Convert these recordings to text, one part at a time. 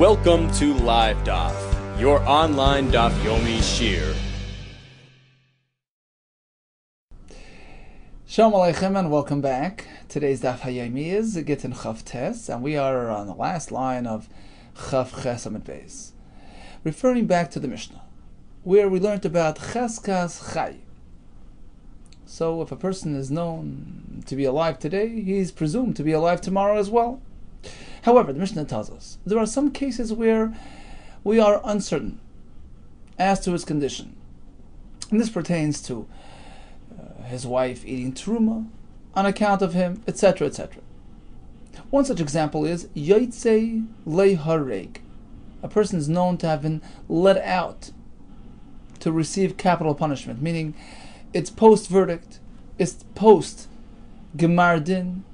Welcome to Live DAF, your online DAF Yomi Shir. Shalom Aleichem and welcome back. Today's DAF HaYomi is GITTEN Chaf Tes, and we are on the last line of Chaf Ches Amud Beis. Referring back to the Mishnah, where we learned about Cheskas Chai. So if a person is known to be alive today, he's presumed to be alive tomorrow as well. However, the Mishnah tells us there are some cases where we are uncertain as to his condition. And this pertains to his wife eating truma on account of him, etc., etc. One such example is Yotzei Lehareg. A person is known to have been let out to receive capital punishment, meaning it's post-verdict, it's post-Gemar Din.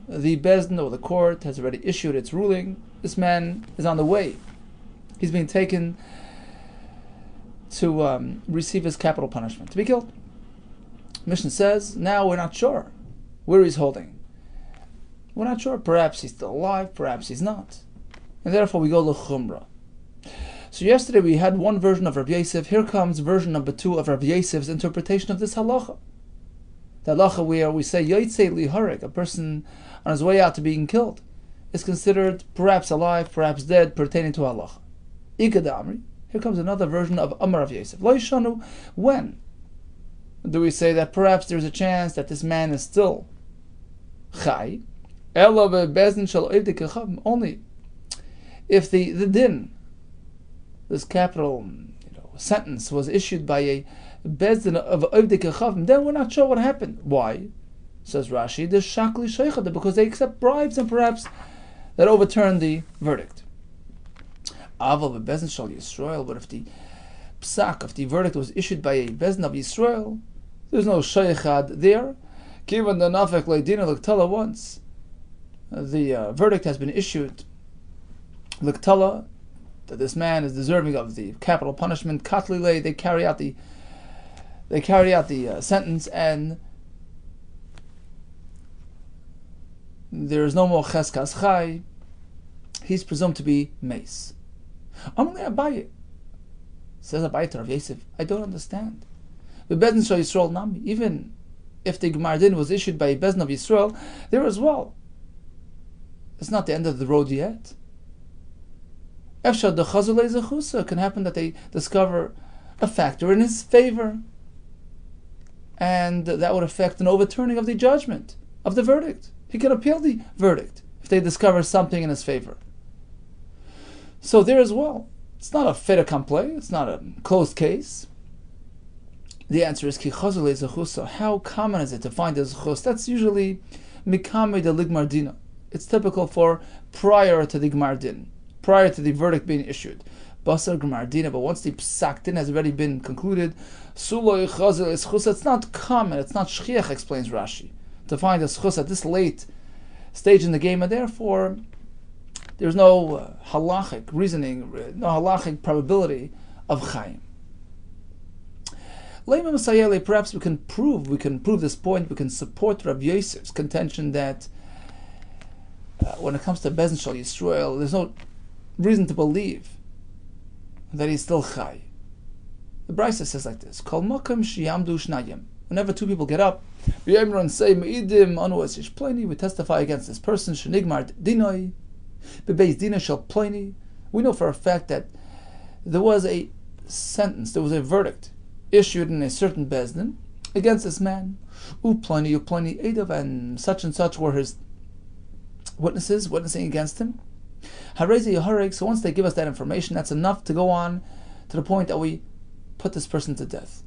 The Bezdin or the court has already issued its ruling. This man is on the way. He's being taken to receive his capital punishment, to be killed. Mishnah says, now we're not sure where he's holding. We're not sure. Perhaps he's still alive, perhaps he's not. And therefore we go l'chumra. So yesterday we had one version of Rabbi Yosef. Here comes version number 2 of Rabbi Yosef's interpretation of this halacha. The halacha where we say Yotzei Liharek, a person on his way out to being killed, is considered perhaps alive, perhaps dead, pertaining to halacha. Ikadamri. Here comes another version of Amar Rav Yosef. Lo yishanu. When do we say that perhaps there's a chance that this man is still chai? Elo bebezdin shel oivdei kechavim. Only if the din, this capital sentence, was issued by a bezdin of oivdei kechavim, then we're not sure what happened. Why? Says Rashi, the shakli sheichad, because they accept bribes and perhaps that overturn the verdict. Aval bebezdin shel Yisrael. But if the psak of the verdict was issued by a bezdin of Yisrael, there's no sheichad there. Given the nafek leidina l'ktala, once the verdict has been issued l'ktala, that this man is deserving of the capital punishment, katlile, they carry out the sentence, and there is no more cheskas chai. He's presumed to be mace. Amalei Abaye. Says Abaye to Rav Yosef, I don't understand. The Bezdin Shal Yisrael Nami, even if the Gemar Din was issued by a Bezdin of Yisrael, there as well. It's not the end of the road yet. Efshad the Chazulei Zechusa, can happen that they discover a factor in his favor, and that would affect an overturning of the judgment, of the verdict. He can appeal the verdict if they discover something in his favor. So there as well, it's not a fait accompli, it's not a closed case. The answer is ki chazulei zechusa. How common is it to find a zechus? That's usually mikame de ligmar dina. It's typical for prior to the Gemar Din, prior to the verdict being issued. Basar Gemar Dina, but once the psak din has already been concluded, suloi chazulei zechusa. It's not common, it's not shchiach, explains Rashi, to find a zechus at this late stage in the game, and therefore there's no halachic reasoning, no halachic probability of chayim. Leima Masayele, perhaps we can prove this point, we can support Rav Yosef's contention that when it comes to Bezdin Shal Yisrael, there's no reason to believe that he's still chai. The Brisa says like this: Kol makam sheyamdu shnayim. Whenever two people get up, we say Me'idim anu es ish pleni, we testify against this person, shenigmar dinoi, bebeis dina shel pleni. We know for a fact that there was a sentence, there was a verdict issued in a certain bezdin against this man. Upleni edav, and such were his witnesses witnessing against him. Harezi yahareg. So once they give us that information, that's enough to go on to the point that we put this person to death.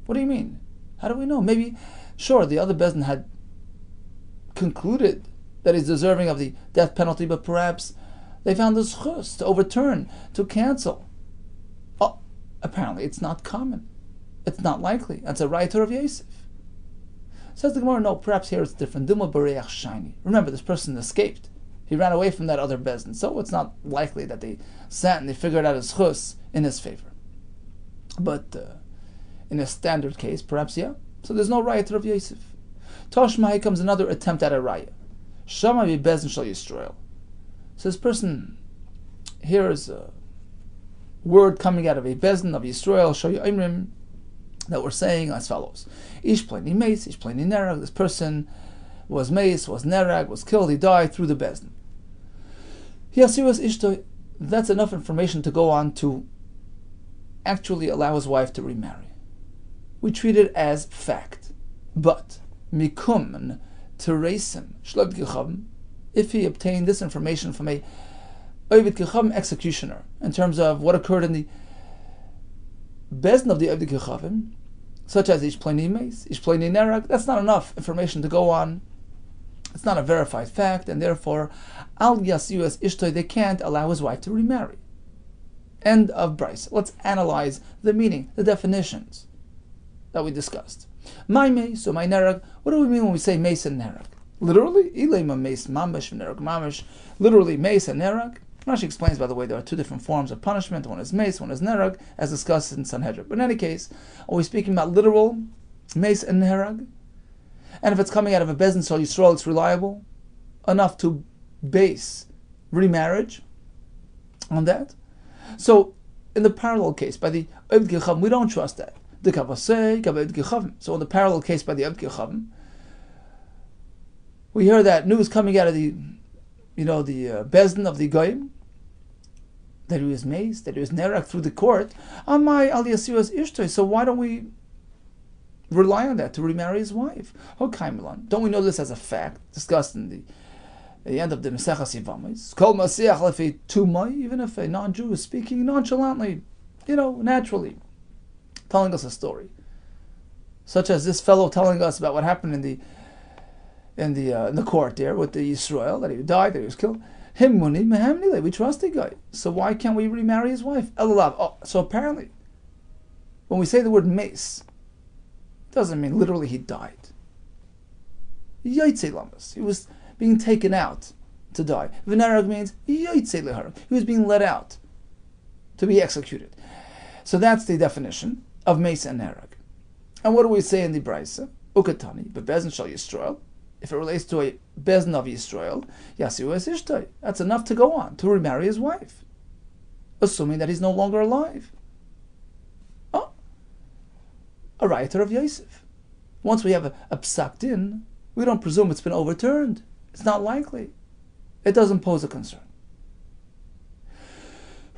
What do you mean? How do we know? Maybe, sure, the other bezdin had concluded that he's deserving of the death penalty, but perhaps they found the zchus to overturn, to cancel. Oh, apparently it's not common. It's not likely. That's a writer of Yosef. Says the Gemara, no, perhaps here it's different. Dilma Bareach Shiny. Remember, this person escaped. He ran away from that other bezdin, so it's not likely that they sat and they figured out his zchus in his favor. But in a standard case, perhaps, yeah. So there's no writer of Yosef. Toshma, comes another attempt at a raya. Shama bezdin shal Yisrael. So this person here is a word coming out of a Bezdin of Yisrael, Shoy Imrim, that we're saying as follows. Ish pleni meis, ish pleni nerag. This person was meis, was nerag, was killed, he died through the Bezdin. Yasiras ishto, that's enough information to go on to actually allow his wife to remarry. We treat it as fact. But, mikum teresim shlobit gechavim, if he obtained this information from a Ovid Gechavim executioner, in terms of what occurred in the Bezdin of the Ovid Gechavim, such as Ish Pleni Meis, Ish Pleni Nerag, that's not enough information to go on. It's not a verified fact, and therefore, Al Yasius Ishtoy, they can't allow his wife to remarry. End of Bryce. Let's analyze the meaning, the definitions that we discussed. My Meis, so my Nerag, what do we mean when we say Meis and Nerag? Literally, Ilema Meis Mamash, Nerag Mamash, literally Meis and Nerag. Rashi explains, by the way, there are two different forms of punishment. One is mace, one is nerag, as discussed in Sanhedrin. But in any case, are we speaking about literal mace and nerag? And if it's coming out of a Bezdin Shel Yisrael, it's reliable enough to base remarriage on that. So, in the parallel case, by the Ovid Gechavim, we don't trust that. The Kavasei, Ovid Gechavim. So, in the parallel case by the Ovid Gechavim, we hear that news coming out of the Bezdin of the Goyim, that he was maced, that he was nerag through the court. Amai al Yasiras Ishtoi. So why don't we rely on that to remarry his wife? Don't we know this as a fact, discussed in the end of the Mesechas Yevamos? Kol Masiach lefi tumai, even if a non-Jew is speaking nonchalantly, naturally, telling us a story, such as this fellow telling us about what happened in the court there with the Yisrael, that he died, that he was killed. Himuni mehemnile, we trust the guy. So why can't we remarry his wife? Elalav. Oh, so apparently, when we say the word mace, it doesn't mean literally he died. Yaitse lamas. He was being taken out to die. V'nerag means yaitse leharag. He was being let out to be executed. So that's the definition of mace and nerag. And what do we say in the Brisa? Ukatani, but Bezdin Shel Yisrael. If it relates to a Bezdin of Yisrael, Yasiu es Ishtoi. That's enough to go on, to remarry his wife, assuming that he's no longer alive. Oh, a writer of Yosef. Once we have a psak din, we don't presume it's been overturned. It's not likely. It doesn't pose a concern.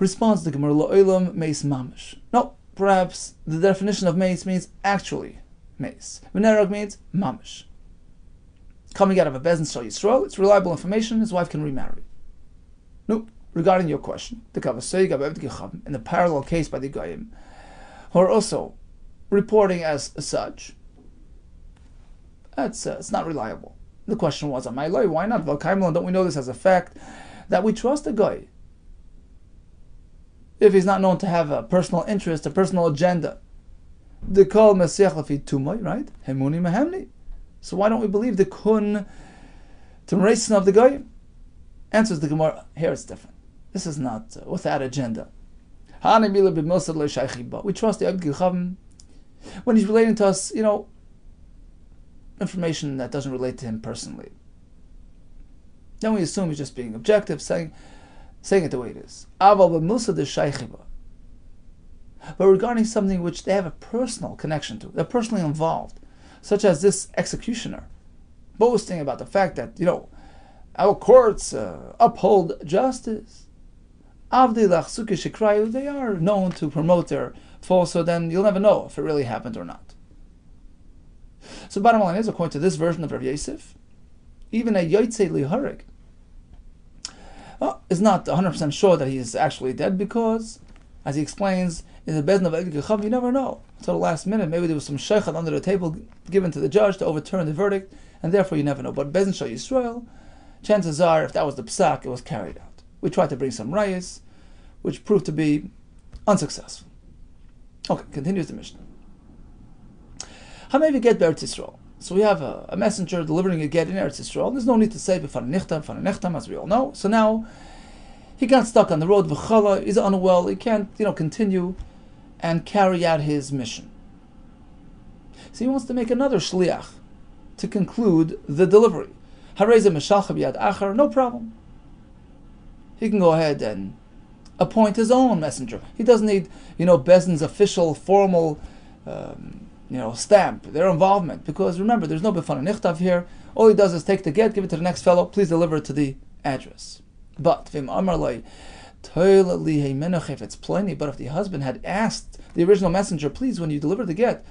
Responds the Gemara, Lo'olam meis mamish. No, perhaps the definition of meis means actually meis. V'nerag means mamish. Coming out of a Bezdin Shel Yisrael, it's reliable information, his wife can remarry. No, regarding your question, the Kavasei Ovid Gechavim, in the parallel case by the Goyim, who are also reporting as such, it's not reliable. The question was, why not? Don't we know this as a fact that we trust a guy if he's not known to have a personal interest, a personal agenda? The Kol Mesiach Lefi Tumai, right? Hemuni Mehemni. So why don't we believe the kun Tumreisin of the Goyim? Answers the Gemara, here it's different. This is not without agenda. We trust the Ovid Gechavim when he's relating to us, information that doesn't relate to him personally. Then we assume he's just being objective, saying it the way it is. But regarding something which they have a personal connection to, they're personally involved, such as this executioner, boasting about the fact that, our courts uphold justice. They are known to promote their falsehood, then you'll never know if it really happened or not. So bottom line is, according to this version of Rav Yosef, even a Yotzei Liharig is not 100% sure that he is actually dead, because, as he explains, in the Bezdin of Ovid Gechavim, you never know. Until the last minute, maybe there was some sheikhad under the table given to the judge to overturn the verdict, and therefore you never know. But Bezdin Shel Yisrael, chances are, if that was the psak, it was carried out. We tried to bring some rayas, which proved to be unsuccessful. Okay, continues the Mishnah. How may we get Eretz Yisrael? So we have a messenger delivering a get in Eretz Yisrael. There's no need to say b'fan nechtam, as we all know. So now he got stuck on the road. V'chala, he's unwell. He can't, continue and carry out his mission. So he wants to make another shliach to conclude the delivery. Hareza mishalcha b'yad achar, no problem. He can go ahead and appoint his own messenger. He doesn't need, Bezdin's official, formal, stamp, their involvement. Because remember, there's no befana nichtav here. All he does is take the get, give it to the next fellow, please deliver it to the address. But if it's plenty, but if the husband had asked the original messenger, please, when you deliver the get,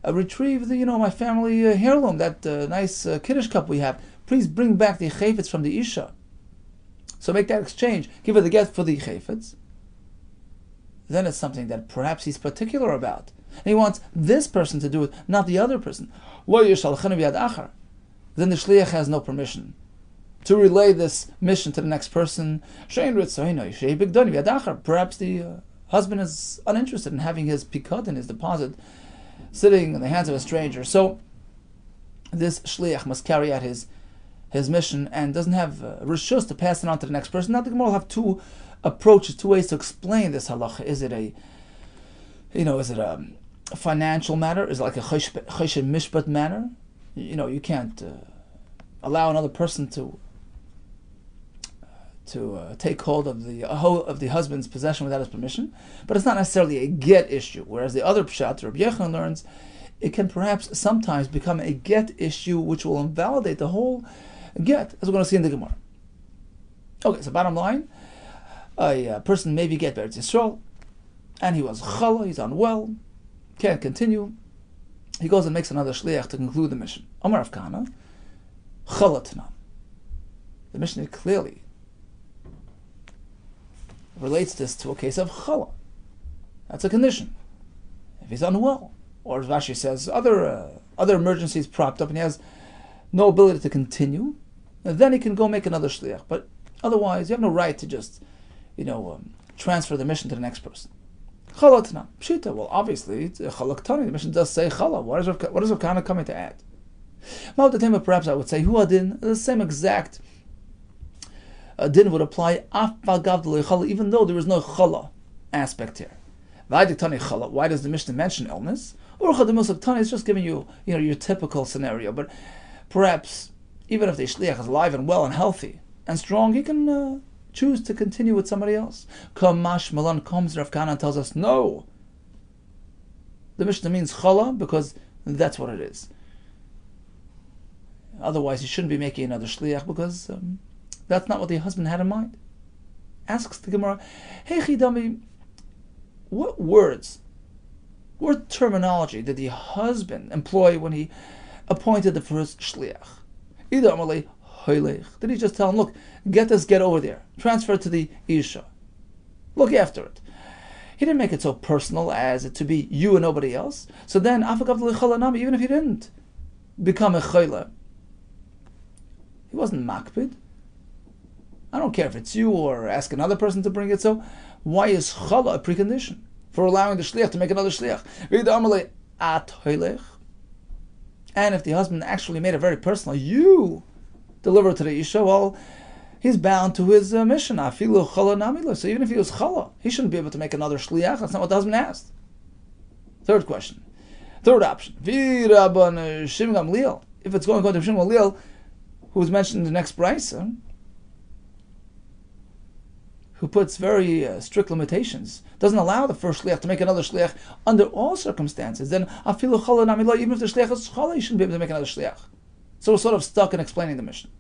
retrieve my family heirloom, that nice kiddush cup we have, please bring back the chayfetz from the isha. So make that exchange, give her the get for the chayfetz. Then it's something that perhaps he's particular about. And he wants this person to do it, not the other person. Then the shliach has no permission to relay this mission to the next person. Perhaps the husband is uninterested in having his pikadon, his deposit, sitting in the hands of a stranger. So this shliach must carry out his mission and doesn't have rishus to pass it on to the next person. Now the Gemara will have two approaches, two ways to explain this halacha. Is it a financial matter? Is it like a choshen mishpat matter? You can't allow another person to take hold of the husband's possession without his permission. But it's not necessarily a get issue. Whereas the other pshat, Rabbi Yehuda learns, it can perhaps sometimes become a get issue, which will invalidate the whole get, as we're going to see in the Gemara. Okay, so bottom line, a person maybe get Beretz Yisrael, and he was chala, he's unwell, can't continue. He goes and makes another shliach to conclude the mission. Amar Rav Kahana, chala tanan. The Mishnah clearly relates this to a case of chala. That's a condition. If he's unwell, or as Rashi says, other emergencies propped up, and he has no ability to continue, then he can go make another shliach. But otherwise, you have no right to just, transfer the mission to the next person. Chala tanan. Pshita. Well, obviously, it's chala ktani. The mission does say chala. What is Rav Kahana coming to add? Ma'od perhaps I would say, hu adin, the same exact din would apply even though there is no chala aspect here. Why does the Mishnah mention illness? It's just giving you, your typical scenario. But perhaps even if the shliach is alive and well and healthy and strong, he can choose to continue with somebody else. Kamash Malan comes, Rav Kahana tells us no. The Mishnah means chala because that's what it is. Otherwise, he shouldn't be making another shliach because that's not what the husband had in mind. Asks the Gemara, hey Chidami, what terminology did the husband employ when he appointed the first shliach? Either Amalei Hoylech. Did he just tell him, look, get over there, transfer it to the Isha, look after it? He didn't make it so personal as it to be you and nobody else. So then, even if he didn't become a chayla, he wasn't makpid. I don't care if it's you or ask another person to bring it. So why is chala a precondition for allowing the shliach to make another shliach? And if the husband actually made it very personal, you deliver it to the isha, well, he's bound to his mission. So even if he was chala, he shouldn't be able to make another shliach. That's not what the husband asked. Third option. If it's going to Shimon Gamliel, who was mentioned in the next brisa, who puts very strict limitations, doesn't allow the first shliach to make another shliach under all circumstances, then afilu chala namila, even if the shliach is chala, you shouldn't be able to make another shliach. So we're sort of stuck in explaining the mission.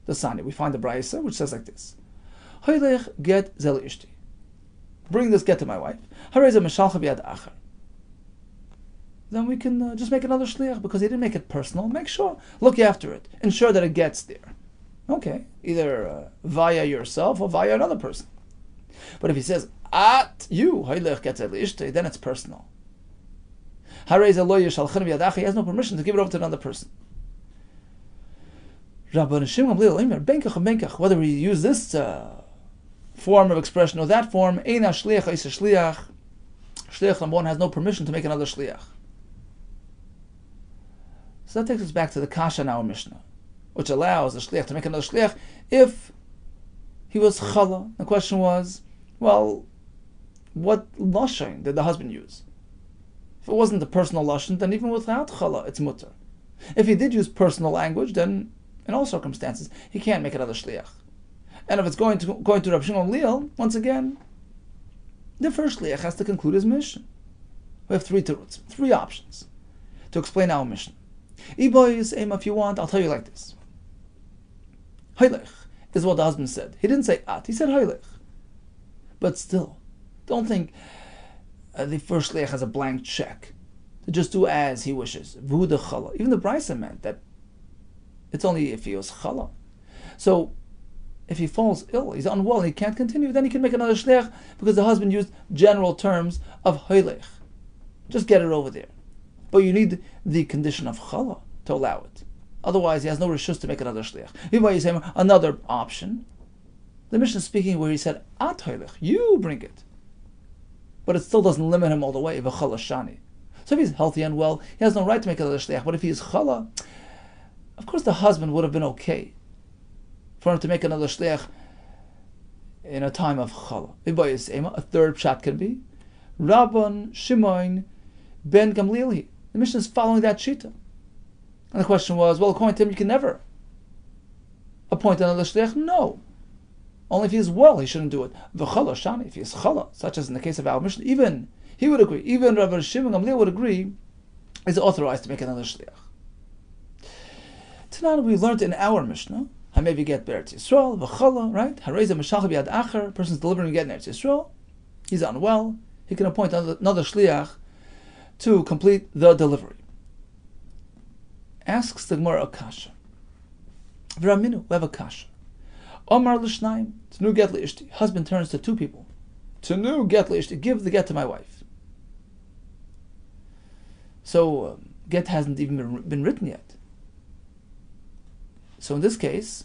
The Sani, we find the brisa which says like this: Hoylech get zel ishti. Bring this get to my wife. Hareza mishalcha b'yad acher. Then we can just make another shliach because he didn't make it personal. Make sure, look after it, ensure that it gets there. Okay, either via yourself or via another person. But if he says, at you, then it's personal. He has no permission to give it over to another person. Whether we use this form of expression or that form, shliach number one has no permission to make another shliach. So that takes us back to the kasha in our Mishnah, which allows the shliach to make another shliach if he was chala. The question was, well, what lashon did the husband use? If it wasn't the personal lashon, then even without chala, it's mutter. If he did use personal language, then in all circumstances, he can't make another shliach. And if it's going to Rabbi Shimon Leil, once again, the first shliach has to conclude his mission. We have three terutzim, three options to explain our mission. If you want, I'll tell you like this. Hailech is what the husband said. He didn't say at, he said hailech. But still, don't think the first shliach has a blank check to just do as he wishes. Even the Brisa meant that it's only if he was chala. So, if he falls ill, he's unwell, and he can't continue, then he can make another shliach because the husband used general terms of hailech. Just get it over there. But you need the condition of chala to allow it. Otherwise, he has no rishus to make another shliach. Another option. The Mishnah is speaking where he said, at hailech, you bring it. But it still doesn't limit him all the way, v'chala shani. So if he's healthy and well, he has no right to make another shliach. But if he is chala, of course the husband would have been okay for him to make another shliach in a time of chala. A third pshat can be Rabban Shimon ben Gamliel. The Mishnah is following that shita. And the question was, well, according to him, you can never appoint another shliach. No. Only if he is well, he shouldn't do it. V'chala shani, if he is chala, such as in the case of our Mishnah, even he would agree, even Rabbi Shimon Gamliel would agree, is authorized to make another shliach. Tonight we learned in our Mishnah, Hamevi get Beretz Yisrael, v'chala, right? Hareza meshach b'yad acher, person's delivering get in Eretz Yisrael, he's unwell, he can appoint another shliach to complete the delivery. Asks the Gemara a kasha. V'raminu, we have a kasha. Omar l'shnayim, tenu get l'ishti. Husband turns to two people. Tenu get l'ishti, give the get to my wife. So, get hasn't even been written yet. So in this case,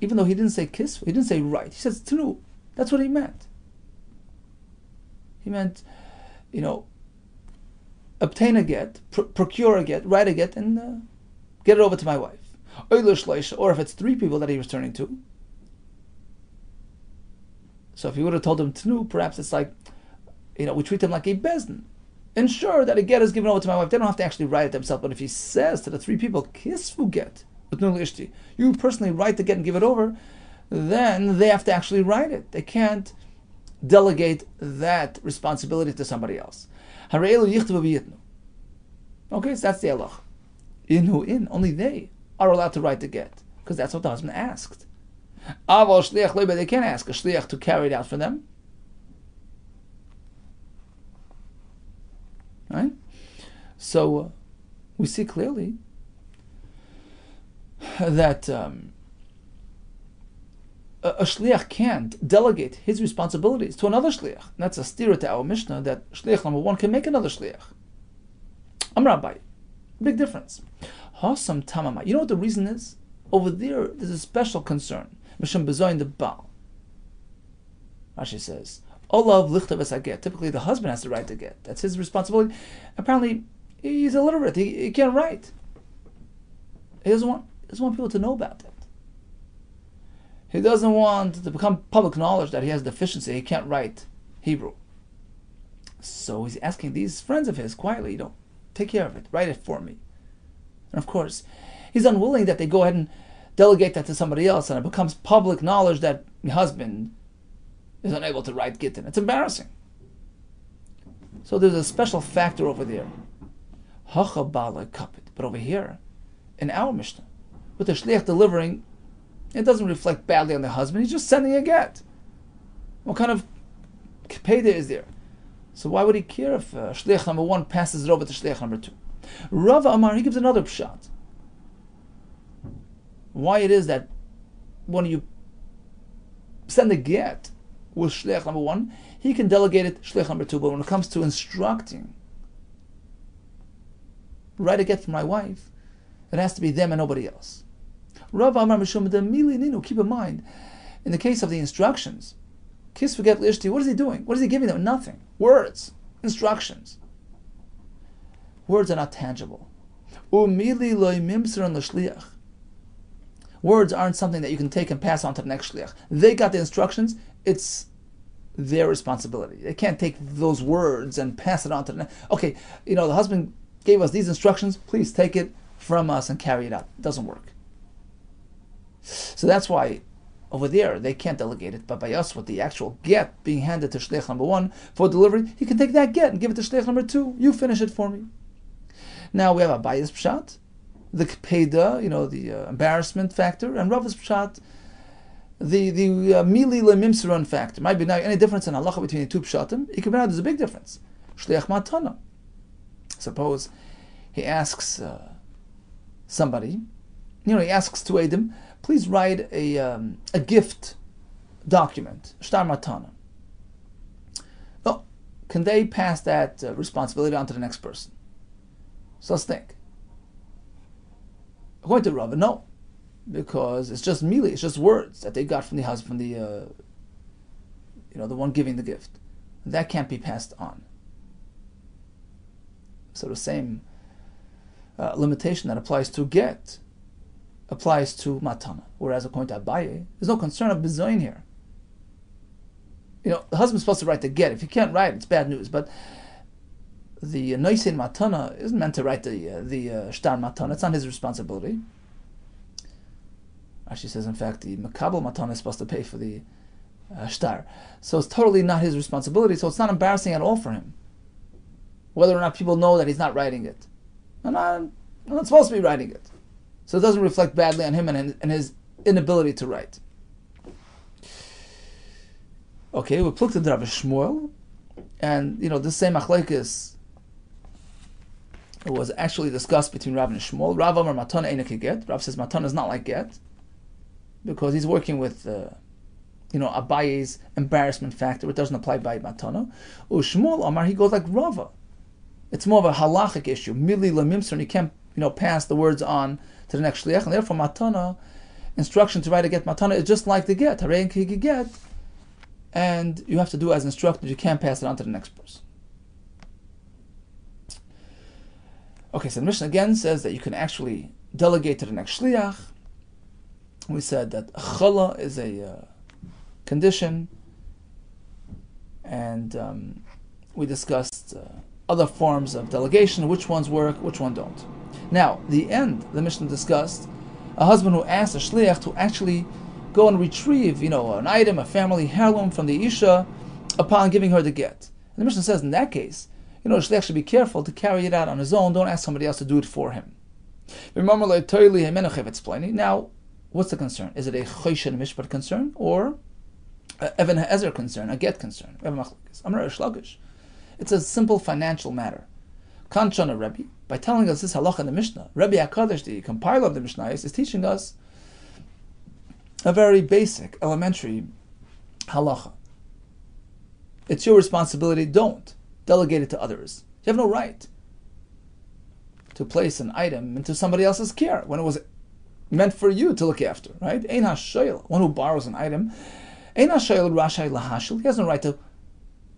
even though he didn't say kiss, he didn't say right, he says tenu. That's what he meant. He meant, obtain a get, procure a get, write a get, and get it over to my wife. Or if it's three people that he was turning to. So if he would have told them tenu, perhaps it's like, we treat them like a bezdin. Ensure that a get is given over to my wife. They don't have to actually write it themselves. But if he says to the three people, kisvu get, you personally write the get and give it over, then they have to actually write it. They can't delegate that responsibility to somebody else. Okay, so that's the halach. Only they are allowed to write the get, because that's what the husband asked. They can't ask a shliach to carry it out for them. Right? So we see clearly that a shliach can't delegate his responsibilities to another shliach. And that's a steer to our Mishnah that shliach number one can make another shliach. Rabbi, big difference. Hasam tamama. You know what the reason is? Over there's a special concern. Mishum bezoin the Baal. Rashi says, Olav lichtav es haget. Typically the husband has to write the get. That's his responsibility. Apparently he's illiterate. He can't write. He doesn't want people to know about it. He doesn't want to become public knowledge that he has deficiency. He can't write Hebrew. So he's asking these friends of his quietly, take care of it. Write it for me. And of course, he's unwilling that they go ahead and delegate that to somebody else, and it becomes public knowledge that my husband is unable to write GITTEN. It's embarrassing. So there's a special factor over there. But over here, in our Mishnah, with the shliach delivering, it doesn't reflect badly on the husband. He's just sending a get. What kind of payday is there? So why would he care if shliach number one passes it over to shliach number two? Rav Amar, he gives another pshat. Why it is that when you send a get with shliach number one, he can delegate it to shliach number two. But when it comes to instructing, write a get for my wife, it has to be them and nobody else. Rav Amar Mishum Mili Ninu. Keep in mind, in the case of the instructions, kiss forget lishti. What is he doing? What is he giving them? Nothing. Words, instructions. Words are not tangible. Umili loy mimser on l'shliach. Words aren't something that you can take and pass on to the next shliach. They got the instructions. It's their responsibility. They can't take those words and pass it on to the next. Okay, the husband gave us these instructions. Please take it from us and carry it out. It doesn't work. So that's why over there, they can't delegate it, but by us, with the actual get being handed to shliach number 1 for delivery, he can take that get and give it to shliach number 2. You finish it for me. Now we have Abaye's pshat, the kpeda, the embarrassment factor, and Rava's pshat, the mili lemimsaron factor. Might be now any difference in halacha between the two pshatim. It could be now there's a big difference. Shliach matana. Suppose he asks somebody, he asks to Adam, please write a gift document, shtar matana. Oh, can they pass that responsibility on to the next person? So let's think. According to Rava, no, because it's just mili, it's just words that they got from the husband, from the one giving the gift. That can't be passed on. So the same limitation that applies to get applies to matana. Whereas according to Abaye, there's no concern of bizoin here. The husband's supposed to write the get. If he can't write, it's bad news. But the noisin matana isn't meant to write the shtar matana. It's not his responsibility. Rashi says, in fact, the makabel matana is supposed to pay for the shtar. So it's totally not his responsibility. So it's not embarrassing at all for him, whether or not people know that he's not writing it. I'm not supposed to be writing it. So it doesn't reflect badly on him and his inability to write. Okay, we looked at Rabbi Shmuel, and this same machlekes was actually discussed between Rav and Shmuel. Rav Amar matana eina get. Rav says matana is not like get, because he's working with Abaye's embarrassment factor. It doesn't apply by matana. Shmuel Amar, he goes like Rava. It's more of a halachic issue. Mili lemimser, and you can't pass the words on to the next shliach, and therefore matana, instruction to write a get matana is just like the get. Harei ki get, and you have to do as instructed. You can't pass it on to the next person. Okay, so the Mishnah again says that you can actually delegate to the next shliach. We said that chala is a condition, and we discussed other forms of delegation, which ones work, which one don't. Now, the Mishnah discussed a husband who asked a shliach to actually go and retrieve, an item, a family heirloom from the isha upon giving her the get. And the Mishnah says in that case, the shliach should be careful to carry it out on his own. Don't ask somebody else to do it for him. Now, what's the concern? Is it a choshen mishpat concern or even ha'ezer concern, a get concern? It's a simple financial matter. Kanchana Rebbe, by telling us this halacha in the Mishnah, Rebbe HaKadosh, the compiler of the Mishnah, is teaching us a very basic, elementary halacha. It's your responsibility. Don't delegate it to others. You have no right to place an item into somebody else's care when it was meant for you to look after, right? Ein hashayil, one who borrows an item, ein hashayil rashai lahashil, he has no right to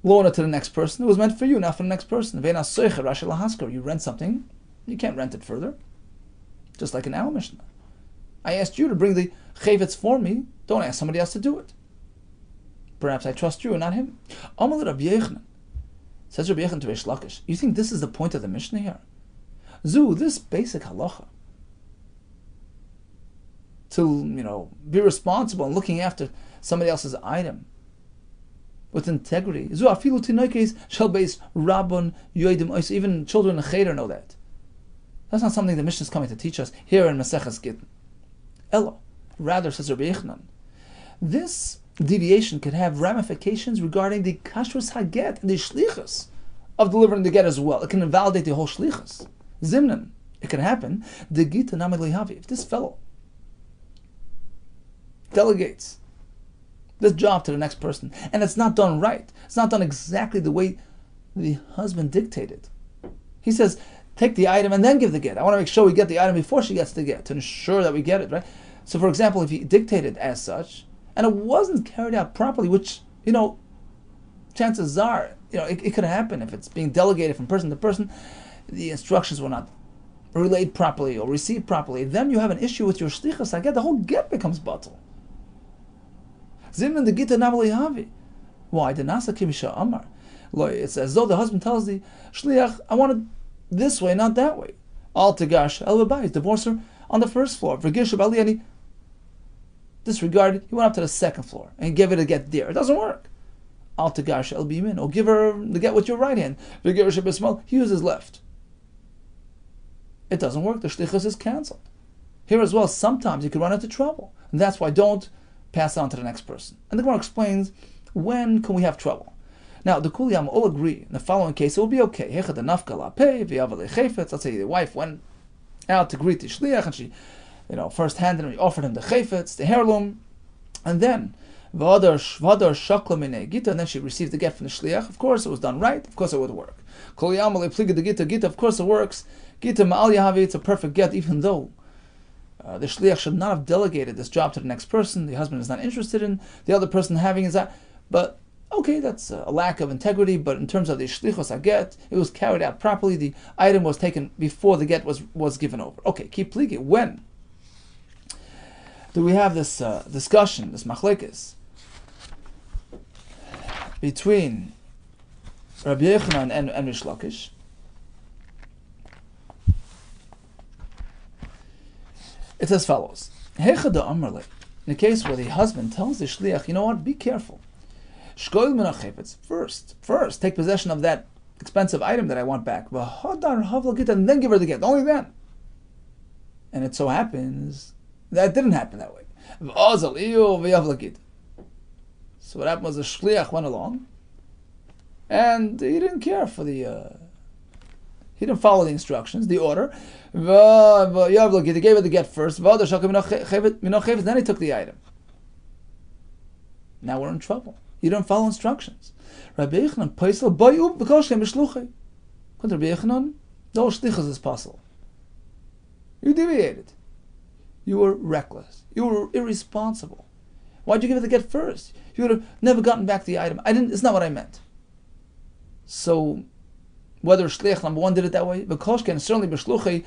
loan it to the next person. It was meant for you, not for the next person. Vein hasoicher rashai lahaskar, you rent something, you can't rent it further. Just like in our Mishnah. I asked you to bring the chavetz for me, don't ask somebody else to do it. Perhaps I trust you and not him. Amal Rabbi Yehuda, says Rabbi Yehuda to Reish Lakish, you think this is the point of the Mishnah here? Zu, this basic halacha, to be responsible and looking after somebody else's item with integrity. Zu afilu tinoikes shel beis rabon yoidim ois. Even children in cheder know that. That's not something the Mishnah is coming to teach us here in Maseches Gittin. Ella, rather, says Rabbi Yehuda, this deviation could have ramifications regarding the kashrus haget and the shlichus of delivering the get as well. It can invalidate the whole shlichus. Zimnan, it can happen. The gittan namid lihavi. If this fellow delegates this job to the next person, and it's not done right, it's not done exactly the way the husband dictated. He says, take the item and then give the get. I want to make sure we get the item before she gets the get, to ensure that we get it, right? So for example, if he dictated as such, and it wasn't carried out properly, which, chances are, it could happen if it's being delegated from person to person, the instructions were not relayed properly or received properly, then you have an issue with your shlichus haget, the whole get becomes batal. Zimnan the gita namali. Why? The nasa kimisha amar. It's as though the husband tells the shliach, I want it this way, not that way. Al tegash el babayis, divorce her on the first floor. V'gish b'aliyani. disregarded. He went up to the second floor and gave it a get there. It doesn't work. Al Tagash El Bimin, or give her the get with your right hand. He uses his left. It doesn't work. The shlichus is cancelled. Here as well, sometimes you could run into trouble. And that's why don't pass it on to the next person. And the Gemara explains, when can we have trouble? Now, the Kuliyam all agree, in the following case, it will be okay. Let's say the wife went out to greet the shliach, and she, first handed him, he offered him the chayfetz, the heirloom, and then, and then she received the get from the shliach. Of course, it was done right. Of course, it would work. Of course, it works. It's a perfect get, even though the shliach should not have delegated this job to the next person. The husband is not interested in the other person having his that. But okay, that's a lack of integrity. But in terms of the shlichos aget, it was carried out properly. The item was taken before the get was given over. Okay, keep pligi. When do we have this discussion, this machlekes between Rabbi Yehuda and Rish Lakish? It's as follows. In the case where the husband tells the shliach, you know what, be careful. First, take possession of that expensive item that I want back. And then give her the gift. Only then. And it so happens that didn't happen that way. So what happened was the shliach went along, and he didn't care for he didn't follow the instructions, the order. He gave her the get first. Then he took the item. Now we're in trouble. You don't follow instructions. Rabbi Yehuda Kessler, no shlichus is possible. You deviated. You were reckless. You were irresponsible. Why'd you give it the get first? You would have never gotten back the item. It's not what I meant. So, whether shliach number one did it that way, and certainly b'shluchi,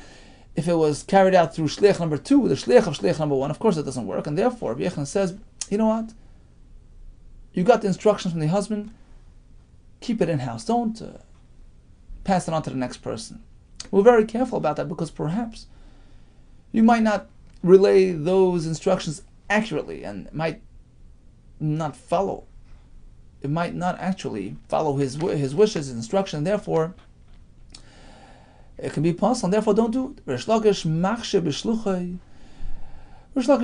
if it was carried out through shliach number two, the shliach of shliach number one, of course it doesn't work. And therefore, Rabbi Yehuda says, you know what? You got the instructions from the husband, keep it in-house. Don't pass it on to the next person. We're very careful about that because perhaps you might not relay those instructions accurately and might not follow. It might not actually follow his wishes, his instruction. Therefore, it can be possible. And therefore, don't do it. Rish Lakish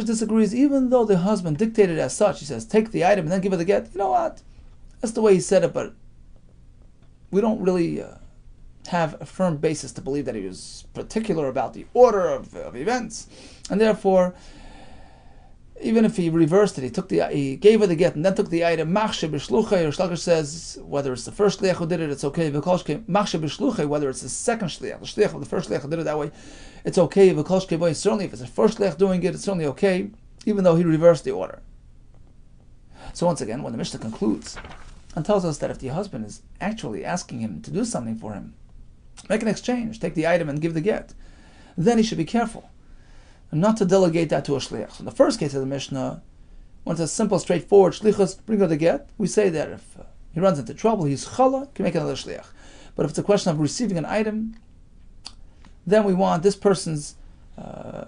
disagrees, even though the husband dictated as such. He says, take the item and then give her the get. You know what? That's the way he said it, but we don't really have a firm basis to believe that he was particular about the order of events. And therefore, even if he reversed it, he gave her the get and then took the item. Machshe b'shluchei. Rish Lakish says whether it's the first shliach who did it, it's okay. Machshe b'shluchei, whether it's the second shliach, the shliach of the first shliach who did it that way, it's okay. Certainly, if it's the first shliach doing it, it's certainly okay, even though he reversed the order. So once again, when the Mishnah concludes and tells us that if the husband is actually asking him to do something for him, make an exchange, take the item and give the get, then he should be careful and not to delegate that to a shliach. So in the first case of the Mishnah, when it's a simple, straightforward shlichus, bring her the get, we say that if he runs into trouble, he's chala, can make another shliach. But if it's a question of receiving an item, then we want this person's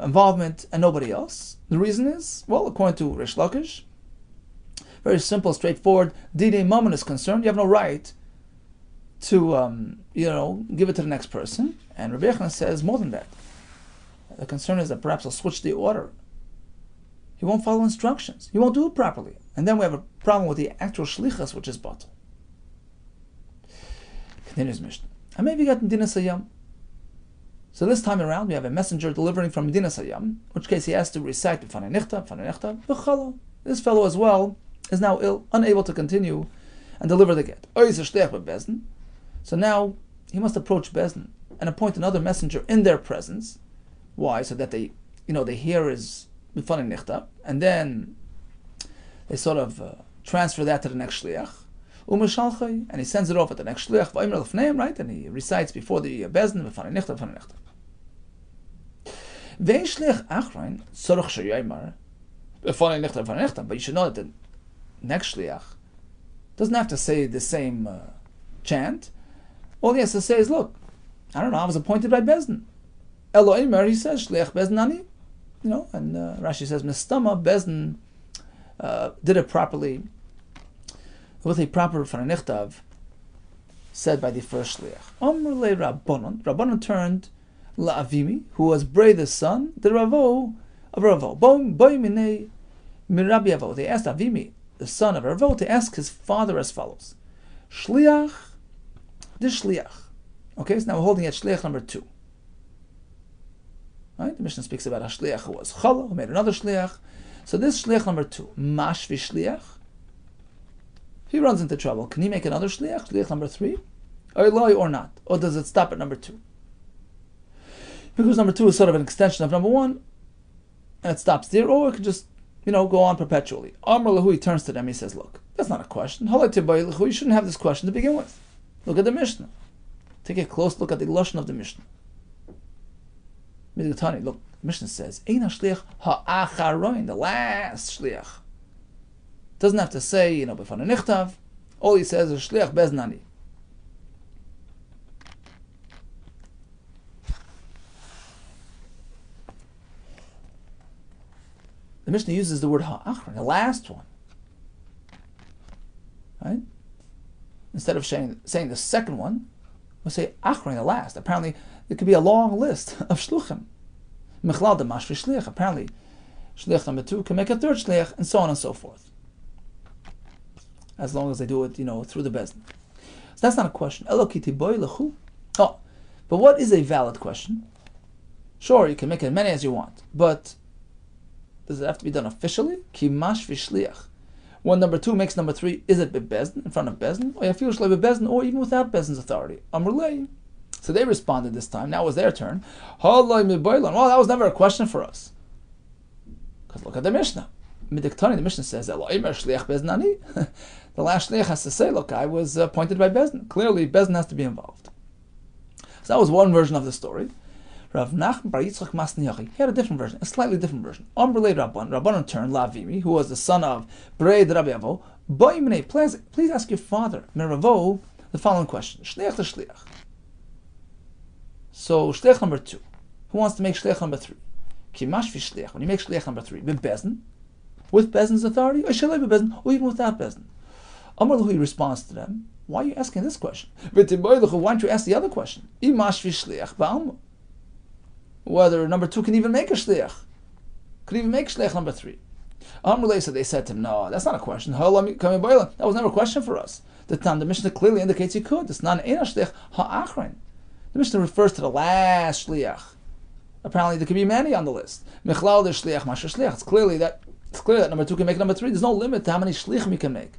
involvement and nobody else. The reason is, well, according to Rish Lakish, very simple, straightforward. Didei Mammon is concerned, you have no right to, give it to the next person. And Rabbi Yehuda says more than that. The concern is that perhaps he'll switch the order. He won't follow instructions. He won't do it properly. And then we have a problem with the actual shlichus, which is batal. Continues Mishnah. And maybe got Medina Sayyam. So this time around, we have a messenger delivering from Medina Sayyam, in which case he has to recite B'fanei Nichta, B'chala. This fellow as well is now ill, unable to continue and deliver the get. So now he must approach Bezdin and appoint another messenger in their presence. Why? So that they hear his B'fanei Nichta, and then they sort of transfer that to the next shliach. And he sends it off at the next shliach, right? And he recites before the Bezdin, B'fanei Nichta, B'fanei Nichta. But you should know that the next shliach doesn't have to say the same chant. All he has to say is, look, I don't know, I was appointed by Bezdin. Elohim, he says, shliach Bezdin ani. And Rashi says, Mistama Bezdin did it properly, with a proper Fananichtav, said by the first shliach. Amrle Rabbanon turned La'avimi, who was Bray the son, the Ravo of Ravo. Boimine Mirabi Avo. They asked Avimi, the son of Ravo, to ask his father as follows. Shliach, this shliach. Okay, so now we're holding at shliach number 2. Right? The Mishnah speaks about a shliach who was chala, who made another shliach. So this shliach number 2, mashvi shliach, he runs into trouble. Can he make another shliach, shliach number 3? Or not? Or does it stop at number 2? Because number 2 is sort of an extension of number 1, and it stops there, or it could just, go on perpetually. Amr Lahu, he turns to them, he says, look, that's not a question. You shouldn't have this question to begin with. Look at the Mishnah. Take a close look at the lashon of the Mishnah. Look, the Mishnah says, Eina shliach ha'acharoin, the last shliach. Doesn't have to say, before the nichtav. All he says is shliach beznani. The Mishnah uses the word ha'achron, the last one. Right? Instead of saying the second one, we'll say achron, the last. Apparently, there could be a long list of shluchim. Mechlal de mashvi shliach. Apparently, shliach number 2 can make a third shliach, and so on and so forth. As long as they do it, through the bezdin. So that's not a question. Elokiti boy lechu. Oh, but what is a valid question? Sure, you can make as many as you want, but does it have to be done officially? Ki mashvi shliach. When number 2 makes number 3, is it bezdin, in front of bezdin, or yafil shlei bezdin, or even without bezdin's authority? Amrulei. So they responded this time. Now it was their turn. Well, that was never a question for us. Because look at the Mishnah. The Mishnah says, the last shliach has to say, look, I was appointed by bezdin. Clearly, bezdin has to be involved. So that was one version of the story. Rav Nachman bar Yitzchak Masniyachi, he had a different version, a slightly different version. Amrulei Rabbanon turned La'avimi, who was the son of Bray the Rabbi Avo. Please ask your father, Meravo, the following question. Shliach to shliach. So shliach number 2. Who wants to make shliach number 3? Ki mashvi shliach. When you make shliach number 3, bezdin, with bezdin's authority, or shalei bezdin, or even without bezdin. Amar Lahu responds to them, why are you asking this question? Why don't you ask the other question? I mashvi shliach ba'alma. Whether number 2 can even make a shliach, could even make shliach number 3. So they said to him, no, that's not a question. That was never a question for us. The Mishnah clearly indicates you could. It's not an shliach ha'achrein. The Mishnah refers to the last shliach. Apparently there could be many on the list. Mechlal de shliach masher shliach. It's clear that number 2 can make number 3. There's no limit to how many shliachim you can make.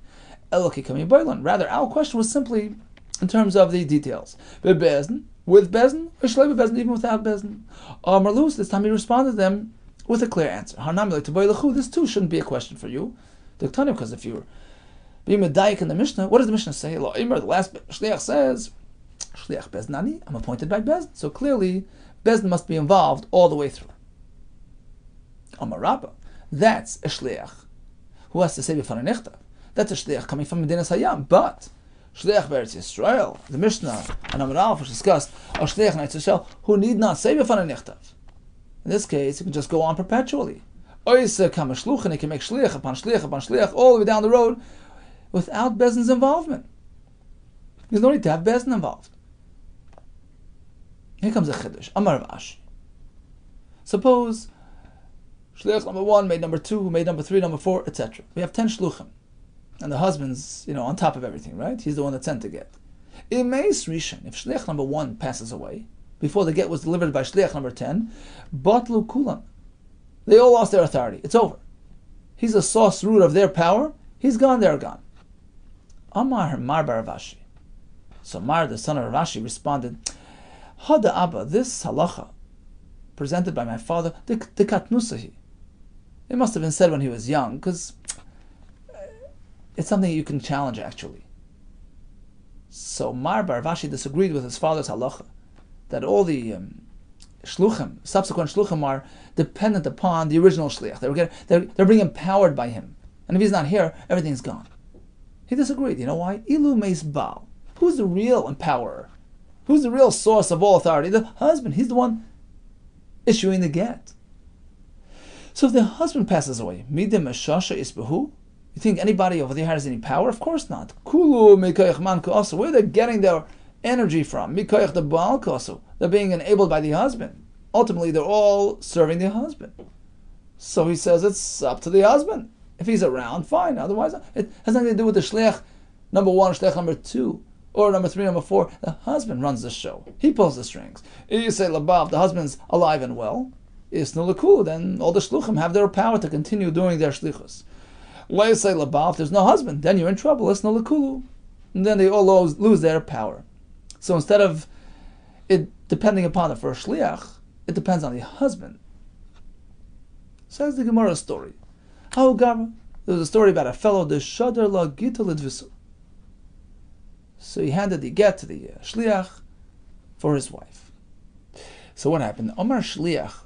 Rather, our question was simply in terms of the details. With bezdin, or shlei bezdin, even without bezdin. Marlus, this time he responded to them with a clear answer. This too shouldn't be a question for you. Because if you're being medayik in the Mishnah, what does the Mishnah say? The last shliach says, shliach beznani, I'm appointed by bezdin. So clearly, bezdin must be involved all the way through. Amarabba, that's a shliach who has to say b'fanei nichtav. That's a shliach coming from Medinas Hayam, but shliach be'eretz Yisrael, the Mishnah and Amar Aleph which discussed, or shliach in Eretz Yisrael, who need not say b'fanei nichtav. In this case, it can just go on perpetually. Oisa kama shluchin, he can make shliach upon shliach all the way down the road without bezdin's involvement. There's no need to have bezdin involved. Here comes a chiddush. Amar Rav Ashi. Suppose shliach number 1 made number 2, made number 3, number 4, etc. We have 10 shluchim. And the husband's, on top of everything, right? He's the one that sent the get. Imeis Rishon, if shliach number 1 passes away, before the get was delivered by shliach number 10, batlu kulam. They all lost their authority. It's over. He's a source root of their power. He's gone, they're gone. Amar Mar bar Rav Ashi. So Mar, the son of Rav Ashi, responded, Hada Abba, this halacha, presented by my father, the katnusahi. It must have been said when he was young, because it's something you can challenge, actually. So Mar bar Rav Ashi disagreed with his father's halacha, that all the shluchim, subsequent shluchim, are dependent upon the original shliach. They're being empowered by him. And if he's not here, everything's gone. He disagreed. You know why? Ilu meis baal. Who's the real empowerer? Who's the real source of all authority? The husband. He's the one issuing the get. So if the husband passes away, midim eshasha isbehu, you think anybody over there has any power? Of course not. Kulu mikayach man ka'asu. Where they're getting their energy from? Mikayach the baal ka'asu. They're being enabled by the husband. Ultimately, they're all serving the husband. So he says it's up to the husband. If he's around, fine. Otherwise, it has nothing to do with the shliach number 1, shliach number 2, or number 3, number 4. The husband runs the show. He pulls the strings. If you say labav, the husband's alive and well, isnu lekulu, then all the shluchim have their power to continue doing their shlichus. Let's say labav, if there's no husband, then you're in trouble. Isnu lekulu, and then they all lose their power. So instead of it depending upon the first shliach, it depends on the husband. Says the Gemara story. There was a story about a fellow, the shadar la gittel. So he handed the get to the shliach for his wife. So what happened? Omar shliach,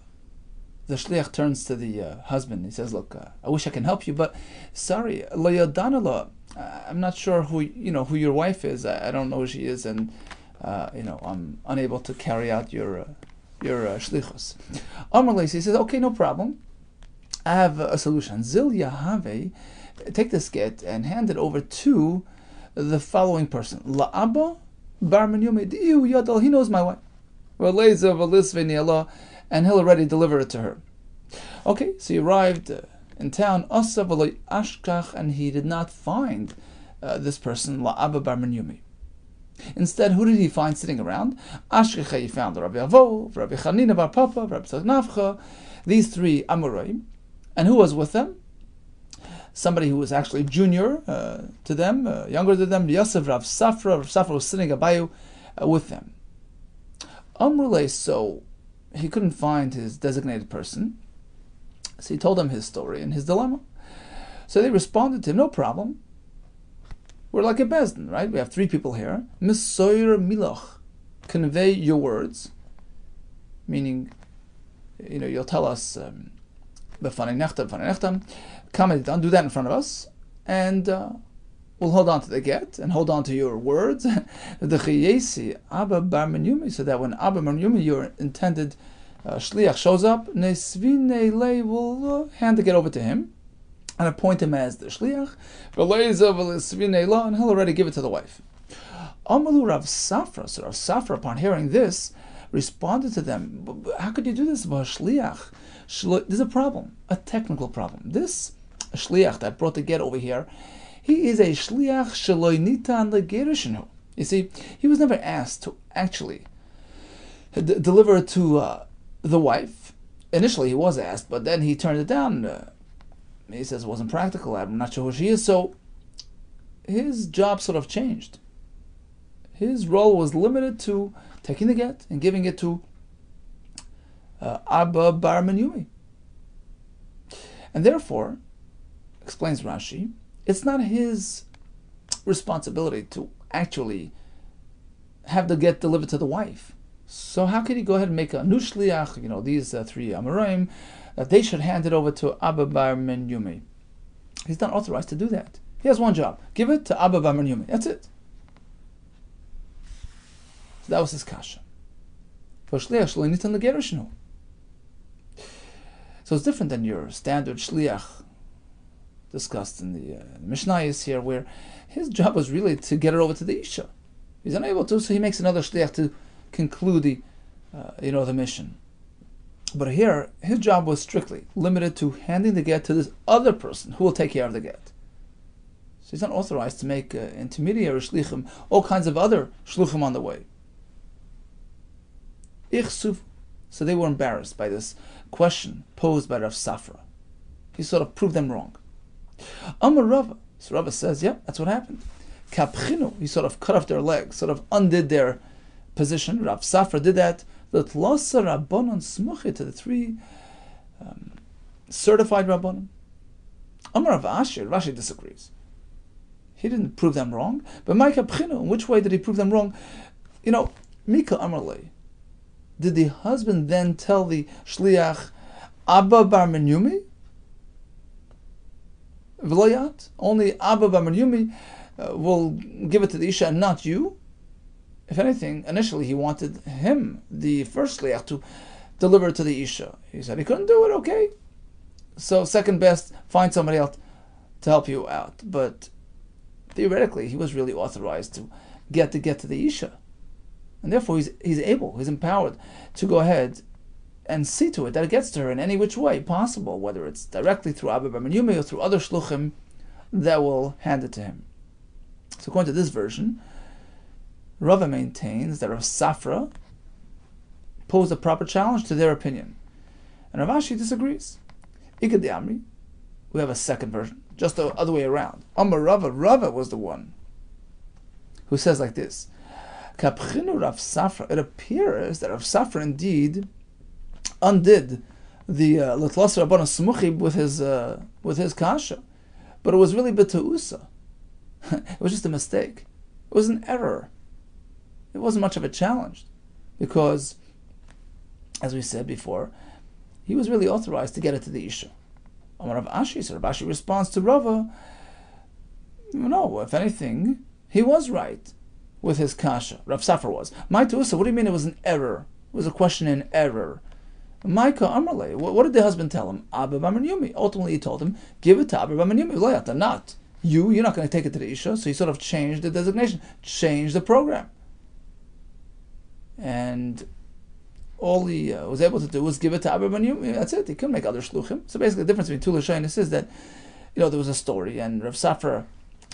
the shliach turns to the husband. He says, "Look, I wish I can help you, but sorry, lo yadana, I'm not sure who your wife is. I don't know who she is, and I'm unable to carry out your shlichus." Omar he says, "Okay, no problem. I have a solution. Zil Yahave, take this get and hand it over to the following person. La'aba bar menyume di'u yadal. He knows my wife. And he'll already deliver it to her." Okay, so he arrived in town, and he did not find this person, La'aba bar menyume. Instead, who did he find sitting around? Ashkecha, he found Rabbi Avo, Rabbi Chanina bar Papa, Rabbi Nafcha, these 3 Amoraim. And who was with them? Somebody who was actually junior to them, younger to them, Yosef Rav Safra. Rav Safra was sitting abayu with them. Amrulay, so he couldn't find his designated person. So he told them his story and his dilemma. So they responded to him, no problem. We're like a bezdin, right? We have 3 people here. Misoyer miloch, convey your words. Meaning, you'll tell us, comment on, do that in front of us, and we'll hold on to the get and hold on to your words. The chiyesi Abba bar menyumi, so that when Abba bar menyumi, your intended shliach, shows up, nesvine lei, will hand the get over to him and appoint him as the shliach, and he'll already give it to the wife. Amalu Rav Safra, so Rav Safra, upon hearing this, responded to them, "How could you do this, shliach? There's a problem, a technical problem. This shliach that brought the get over here, he is a shliach sheloi nitan legerishenu. You see, he was never asked to actually deliver it to the wife. Initially, he was asked, but then he turned it down. He says it wasn't practical. I'm not sure who she is. So his job sort of changed. His role was limited to taking the get and giving it to Abba bar menyumi. And therefore, explains Rashi, it's not his responsibility to actually have the get delivered to the wife. So how could he go ahead and make a new shliach, these 3 Amoraim, that they should hand it over to Abba bar menyumi? He's not authorized to do that. He has one job. Give it to Abba bar menyumi. That's it. So that was his kasha. So it's different than your standard shliach discussed in the Mishnayos here, where his job was really to get it over to the Isha. He's unable to, so he makes another shliach to conclude the mission. But here, his job was strictly limited to handing the get to this other person who will take care of the get. So he's not authorized to make intermediary shlichim, all kinds of other shluchim on the way. So they were embarrassed by this question posed by Rav Safra. He sort of proved them wrong. Amar Rava, so Rava says, yeah, that's what happened. Kapchinu, he sort of cut off their legs, sort of undid their position. Rav Safra did that. The Tlasa Rabbanon Smuchi, to the 3 certified Rabbanon. Amar Rav Ashir, Rashi disagrees. He didn't prove them wrong. But my Kapchinu, in which way did he prove them wrong? Mika Amarle. Did the husband then tell the shliach, Abba bar menyumi? V'layat? Only Abba bar menyumi will give it to the Isha and not you? If anything, initially he wanted him, the first shliach, to deliver it to the Isha. He said he couldn't do it, okay. So second best, find somebody else to help you out. But theoretically, he was really authorized to get to the Isha. And therefore, he's empowered to go ahead and see to it that it gets to her in any which way possible, whether it's directly through Abba Bar Yumi or through other shluchim that will hand it to him. So according to this version, Rava maintains that Rav Safra posed a proper challenge to their opinion. And Rav Ashi disagrees. Ikad Amri, we have a second version, just the other way around. Amar Rava was the one who says like this. Kapchinu Rav Safra, it appears that Rav Safra indeed undid the L'tlas Rabbanan Smuchi with his kasha, but it was really beteusa. It was just a mistake. It was an error. It wasn't much of a challenge, because, as we said before, he was really authorized to get it to the Isha. Amar Rav Ashi, so Rav Ashi responds to Rava, no, if anything, he was right with his kasha. Rav Safra was. My Tusa, what do you mean it was an error? It was a question in error. Maika Amarle, what did the husband tell him? Abba Bar Yumi. Ultimately, he told him, give it to Abba Bar Yumi. Loyata, not you. You're not going to take it to the Isha. So he sort of changed the designation, changed the program. And all he was able to do was give it to Abba Bar Yumi. That's it. He couldn't make other shluchim. So basically, the difference between two Lashonis is that, there was a story, and Rav Safra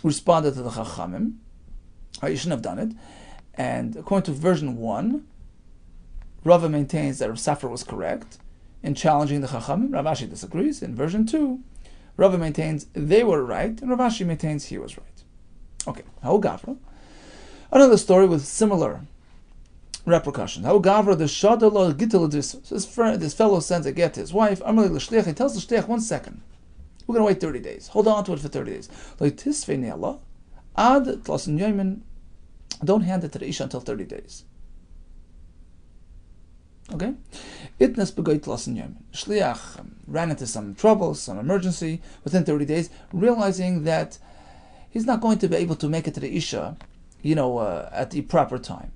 responded to the Chachamim. You shouldn't have done it. And according to version 1, Rava maintains that Rav Safra was correct in challenging the Chachamim. Rav Ashi disagrees. In version 2, Rava maintains they were right, and Rav Ashi maintains he was right. Okay, Hau Gavra. Another story with similar repercussions. Hau Gavra, the Shadalo Gittel. So this fellow sends a get to his wife. Amalei l'shliach. He tells the shliach, 1 second. We're going to wait 30 days. Hold on to it for 30 days. L'tisvei ne'ala ad tlasin yomin. Don't hand it to the Isha until 30 days. Okay? Itnas begoit lasin yom. Shliach ran into some trouble, some emergency within 30 days, realizing that he's not going to be able to make it to the Isha, at the proper time.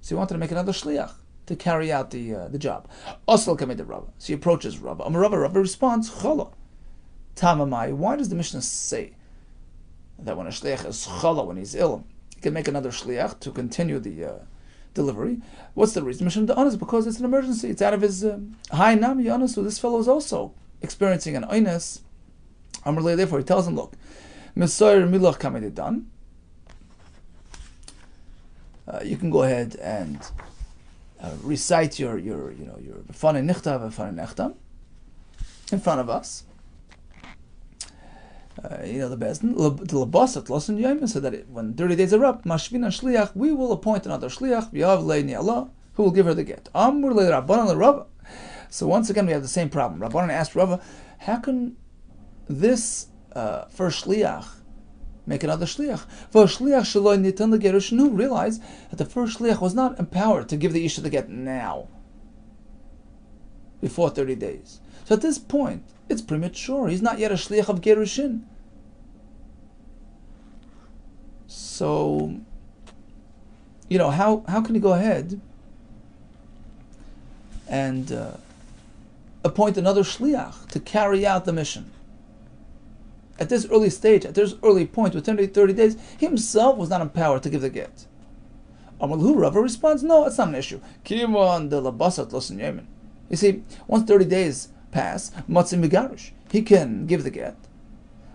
So he wanted to make another shliach to carry out the job. Osel kamed Rava. So he approaches Rava. Rava responds, Chala. Tamamai. Why does the Mishnah say that when a shliach is chala, when he's ill, he can make another shliach to continue the delivery? What's the reason? Mishnah Da'an is because it's an emergency. It's out of his high nami yanas. So this fellow is also experiencing an oines. Amrle, therefore, he tells him, look, Mesoyer milach kamed done. You can go ahead and recite your B'fanei nichtav, B'fanei nechtam in front of us. The bezdin, the labasat losin yom, so that when 30 days are up, mashvina shliach, we will appoint another shliach, v'yav leini Allah, who will give her the get. Amur le Rabbanan le Rava. So once again, we have the same problem. Rabbanan asked Rava, how can this first shliach make another shliach? For shliach shaloi nitan legerushin, who realized that the first shliach was not empowered to give the isha the get now, before 30 days. So at this point, it's premature. He's not yet a shliach of gerushin. So, how can he go ahead and appoint another shliach to carry out the mission? At this early stage, at this early point, within 30 days, he himself was not empowered to give the get. Amalhu Rava responds, no, it's not an issue. Kimon de labasat losin yemen. You see, once 30 days pass, matzim megarush, he can give the get.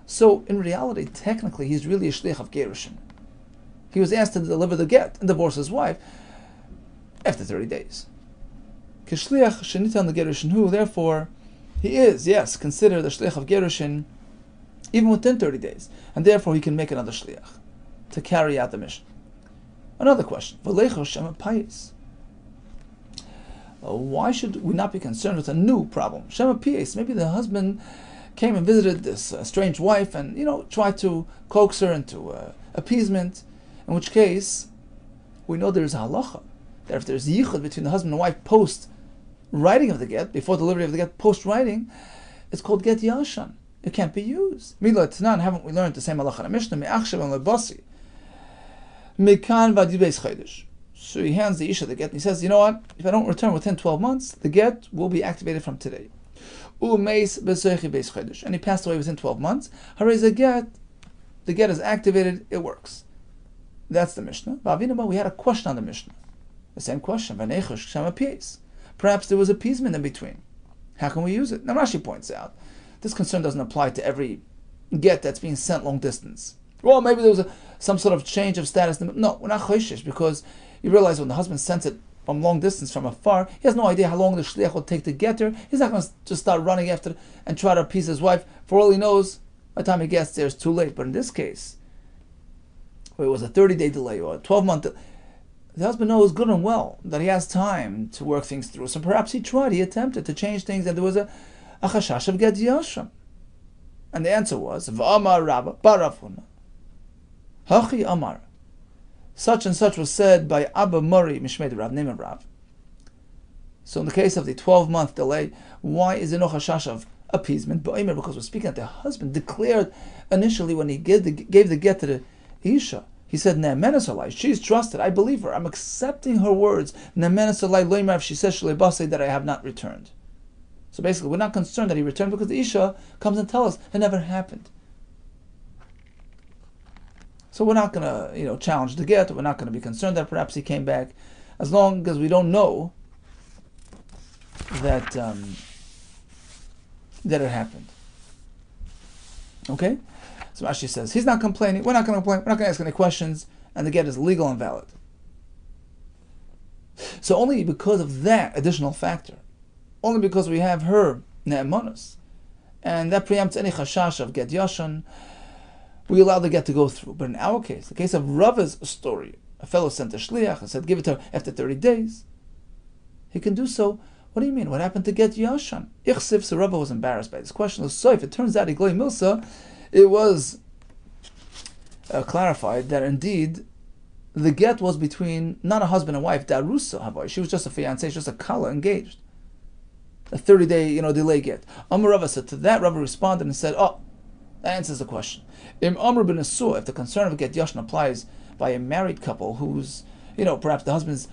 So, in reality, technically, he's really a shliach of gerushin. He was asked to deliver the get and divorce his wife after 30 days. Kishliach shenitan the gerushin hu, therefore, he is, yes, considered the shliach of gerushin even within 30 days, and therefore he can make another shliach to carry out the mission. Another question: V'leicho shema payis. Why should we not be concerned with a new problem? Shema payis. Maybe the husband came and visited this strange wife, and tried to coax her into appeasement. In which case, we know there's a halacha that if there's yichud between the husband and wife post writing of the get, before delivery of the get, post writing, it's called get yashan. It can't be used. Mila Tanan, haven't we learned the same halacha in the Mishnah? Me'achshav and lebasi. Mekan v'adibeis chaydish. So he hands the isha the get, and he says, you know what? If I don't return within 12 months, the get will be activated from today. And he passed away within 12 months. The get is activated, it works. That's the Mishnah. We had a question on the Mishnah. The same question. Perhaps there was appeasement in between. How can we use it? Now Rashi points out, this concern doesn't apply to every get that's being sent long distance. Well, maybe there was some sort of change of status. No, we're not choishish, because you realize when the husband sends it from long distance, from afar, he has no idea how long the shliach will take to get there. He's not going to just start running after and try to appease his wife. For all he knows, by the time he gets there, it's too late. But in this case, where it was a 30-day delay or a 12-month delay, the husband knows good and well that he has time to work things through. So perhaps he attempted to change things, and there was a chashash of get yasham. And the answer was, V'amar Rabba Barafuna. Hachi Amar. Such and such was said by Abba Mori Mishmei Rav Neiman Rav. So in the case of the 12-month delay, why is there no chashash of appeasement? Because we're speaking that the husband declared initially when he gave the get to the Isha, he said, Ne'emenes alai, she's trusted, I believe her, I'm accepting her words. Ne'emenes alai loimar, if she says shalei that I have not returned. So basically, we're not concerned that he returned, because the Isha comes and tells us it never happened. So we're not going to, challenge the get. We're not going to be concerned that perhaps he came back, as long as we don't know that that it happened. Okay? So Rashi says, he's not complaining, we're not going to complain, we're not going to ask any questions, and the get is legal and valid. So only because of that additional factor, only because we have her ne'emanus, and that preempts any chashash of get yashan, we allow the get to go through. But in our case, the case of Rava's story, a fellow sent a shliach and said, give it to her after 30 days. He can do so. What do you mean? What happened to get yashan? Ichsiv, so Rava was embarrassed by this question. So if it turns out Igloi Milsa, it was clarified that indeed the get was between not a husband and wife, darusa havoy. She was just a fiancée, just a kala engaged. A 30-day, delay get. Amar Rava said to that, Rava responded and said, that answers the question. If the concern of get yashan applies by a married couple who's, perhaps the husband's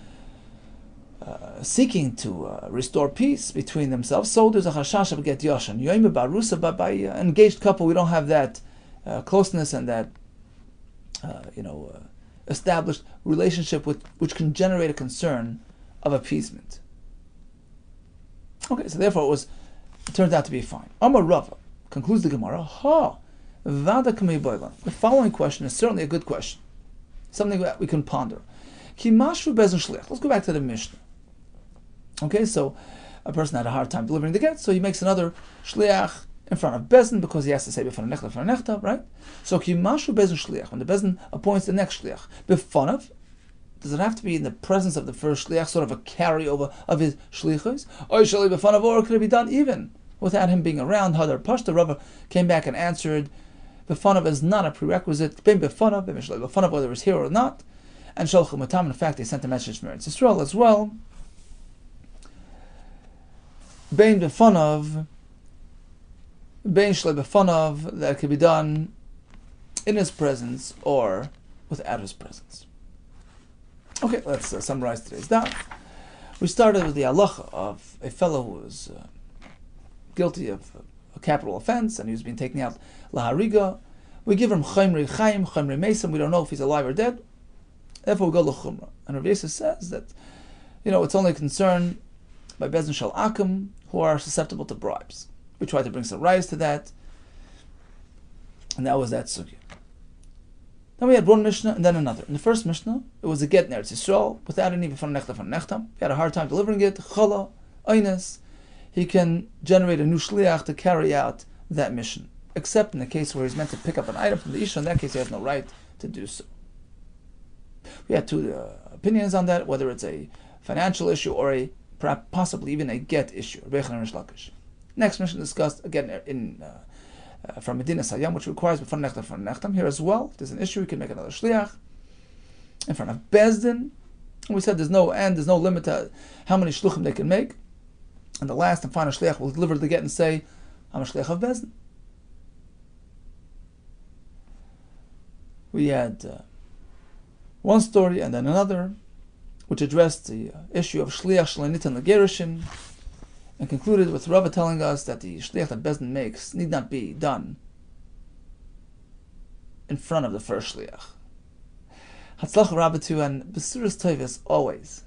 seeking to restore peace between themselves, so there's a chashash of get yashan. But by an engaged couple, we don't have that closeness and that, established relationship which can generate a concern of appeasement. Okay, so therefore it turned out to be fine. Amar Rava concludes the Gemara. The following question is certainly a good question, something that we can ponder. Let's go back to the Mishnah. Okay, so a person had a hard time delivering the get, so he makes another shliach in front of Bezin because he has to say b'fanav nechta, right? So kimashu Bezin shliach, when the Bezin appoints the next shliach, b'fanav, does it have to be in the presence of the first shliach, sort of a carryover of his shlichus? Or could it be done even without him being around? Hadar Pashta, Rava came back and answered, b'fanav is not a prerequisite. Ben b'fanav, whether it's here or not. And Sholchu Matam, in fact, they sent a message from Eretz Yisrael as well. Bein b'fanav, bein shlei b'fanav, that could be done in his presence or without his presence. Okay, let's summarize today's DAF. We started with the halacha of a fellow who was guilty of a capital offense and he was being taken out lahariga. We give him chomri chaim, chomri mesim. We don't know if he's alive or dead. Therefore, we go l'chumra. And Rabbi Yehuda says that, it's only concerned by Bezin Shal Akum, who are susceptible to bribes. We tried to bring some rise to that, and that was that sugya. Then we had one Mishnah and then another. In the first Mishnah, it was a get in Eretz Yisrael without any b'fanav nechta. He had a hard time delivering it. Chala, Einis. He can generate a new shliach to carry out that mission, except in the case where he's meant to pick up an item from the Isha. In that case, he has no right to do so. We had two opinions on that, whether it's a financial issue or a perhaps possibly even a get issue. Next Mishnah discussed again from Medina Sayam, which requires b'fanav nechta. Here as well, if there's an issue, we can make another shliach in front of Bezdin. And we said there's no limit to how many shluchim they can make. And the last and final shliach will deliver the get and say, I'm a shliach of Bezdin. We had one story and then another, which addressed the issue of shliach shleinitan legerushin, and concluded with Rava telling us that the shliach that Bezdin makes need not be done in front of the first shliach. Hatzlach Rabbi Thu, and Besuras Toivos always.